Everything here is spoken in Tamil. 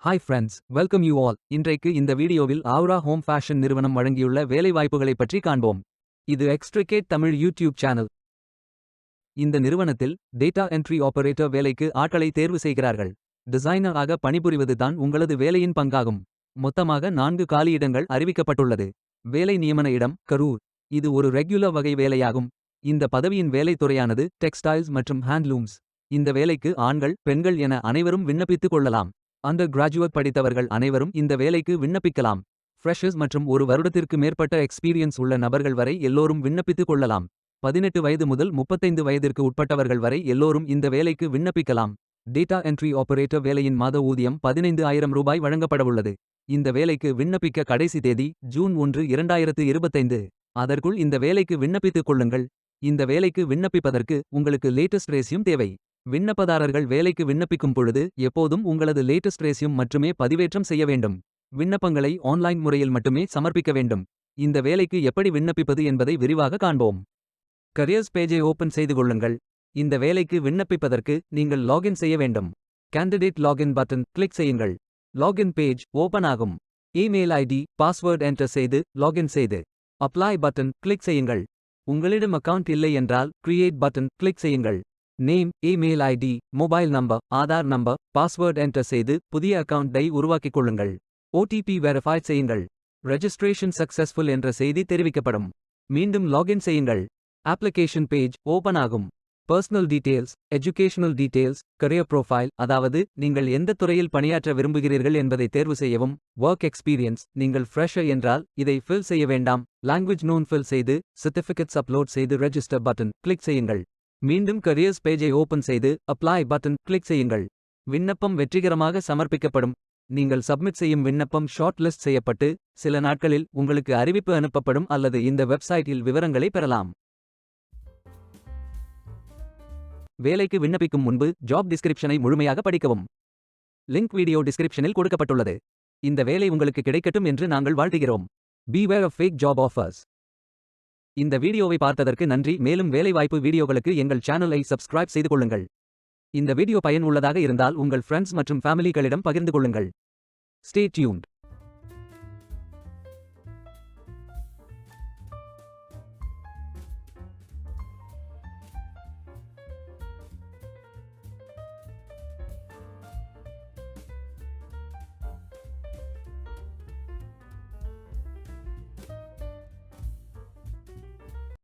Hi friends, welcome you all. இன்றைக்கு இந்த வீடியோவில் ஆவ்ரா ஹோம் ஃபேஷன் நிறுவனம் வழங்கியுள்ள வேலைவாய்ப்புகளைப் பற்றி காண்போம். இது எக்ஸ்ட்ரிகேட் தமிழ் யூடியூப் சேனல். இந்த நிறுவனத்தில் டேட்டா என்ட்ரி ஆபரேட்டர் வேலைக்கு ஆட்களை தேர்வு செய்கிறார்கள். டிசைனர் ஆக பணிபுரிவது தான் உங்களது வேலையின் பங்காகும். மொத்தமாக 4 காலியிடங்கள் அறிவிக்கப்பட்டுள்ளது. வேலை நியமன இடம் கரூர். இது ஒரு ரெகுலர் வகை வேலையாகும். இந்த பதவியின் வேலைத்துறையானது டெக்ஸ்டைல்ஸ் மற்றும் ஹேண்ட்லூம்ஸ். இந்த வேலைக்கு ஆண்கள், பெண்கள் என அனைவரும் விண்ணப்பித்துக் கொள்ளலாம். அண்டர் கிராஜுவேட் படித்தவர்கள் அனைவரும் இந்த வேலைக்கு விண்ணப்பிக்கலாம். ஃப்ரெஷர்ஸ் மற்றும் ஒரு வருடத்திற்கு மேற்பட்ட எக்ஸ்பீரியன்ஸ் உள்ள நபர்கள் வரை எல்லோரும் விண்ணப்பித்துக் கொள்ளலாம். 18 வயது முதல் 35 வயதிற்கு உட்பட்டவர்கள் வரை எல்லோரும் இந்த வேலைக்கு விண்ணப்பிக்கலாம். டேட்டா என்ட்ரி ஆபரேட்டர் வேலையின் மாத ஊதியம் 15,000 ரூபாய் வழங்கப்படவுள்ளது. இந்த வேலைக்கு விண்ணப்பிக்க கடைசி தேதி ஜூன் 1, 2025. அதற்குள் இந்த வேலைக்கு விண்ணப்பித்துக் கொள்ளுங்கள். இந்த வேலைக்கு விண்ணப்பிப்பதற்கு உங்களுக்கு லேட்டஸ்ட் ரெஸ்யூம் தேவை. விண்ணப்பதாரர்கள் வேலைக்கு விண்ணப்பிக்கும் பொழுது எப்போதும் உங்களது லேட்டஸ்ட் ரெஸ்யூம் மட்டுமே பதிவேற்றம் செய்ய வேண்டும். விண்ணப்பங்களை ஆன்லைன் முறையில் மட்டுமே சமர்ப்பிக்க வேண்டும். இந்த வேலைக்கு எப்படி விண்ணப்பிப்பது என்பதை விரிவாக காண்போம். கரியர்ஸ் பேஜை ஓபன் செய்து கொள்ளுங்கள். இந்த வேலைக்கு விண்ணப்பிப்பதற்கு நீங்கள் லாகின் செய்ய வேண்டும். கேண்டிடேட் லாகின் பட்டன் கிளிக் செய்யுங்கள். லாகின் பேஜ் ஓபன் ஆகும். இமெயில் ஐடி, பாஸ்வேர்ட் என்டர் செய்து லாகின் செய்து அப்ளை பட்டன் கிளிக் செய்யுங்கள். உங்களிடம் அக்கவுண்ட் இல்லை என்றால் கிரியேட் பட்டன் கிளிக் செய்யுங்கள். Name, email ID, mobile number, Aadhaar number, password enter செய்து புதிய அக்கவுண்டை உருவாக்கிக் கொள்ளுங்கள். ஓடிபி வெரிஃபை செய்யுங்கள். ரெஜிஸ்ட்ரேஷன் சக்சஸ்ஃபுல் என்ற செய்தி தெரிவிக்கப்படும். மீண்டும் லாகின் செய்யுங்கள். அப்ளிகேஷன் பேஜ் ஓபன் ஆகும். Personal details, educational details, career profile, அதாவது நீங்கள் எந்த துறையில் பணியாற்ற விரும்புகிறீர்கள் என்பதை தேர்வு செய்யவும். ஒர்க் எக்ஸ்பீரியன்ஸ், நீங்கள் ஃப்ரெஷர் என்றால் இதை ஃபில் செய்ய வேண்டாம். லாங்குவேஜ் நோன் ஃபில் செய்து சர்டிஃபிகேட்ஸ் அப்லோட் செய்து ரெஜிஸ்டர் பட்டன் கிளிக் செய்யுங்கள். மீண்டும் கரியர்ஸ் பேஜை ஓபன் செய்து அப்ளை பட்டன் கிளிக் செய்யுங்கள். விண்ணப்பம் வெற்றிகரமாக சமர்ப்பிக்கப்படும். நீங்கள் சப்மிட் செய்யும் விண்ணப்பம் ஷார்ட் லிஸ்ட் செய்யப்பட்டு சில நாட்களில் உங்களுக்கு அறிவிப்பு அனுப்பப்படும் அல்லது இந்த வெப்சைட்டில் விவரங்களை பெறலாம். வேலைக்கு விண்ணப்பிக்கும் முன்பு ஜாப் டிஸ்கிரிப்ஷனை முழுமையாக படிக்கவும். லிங்க் வீடியோ டிஸ்கிரிப்ஷனில் கொடுக்கப்பட்டுள்ளது. இந்த வேலை உங்களுக்கு கிடைக்கட்டும் என்று நாங்கள் வாழ்த்துகிறோம். Beware of fake job offers. இந்த வீடியோவை பார்த்ததற்கு நன்றி. மேலும் வேலைவாய்ப்பு வீடியோகளுக்கு எங்கள் சேனலை சப்ஸ்கிரைப் செய்து கொள்ளுங்கள். இந்த வீடியோ பயன் உள்ளதாக இருந்தால் உங்கள் ஃப்ரெண்ட்ஸ் மற்றும் ஃபேமிலிகளிடம் பகிர்ந்து கொள்ளுங்கள். Stay tuned.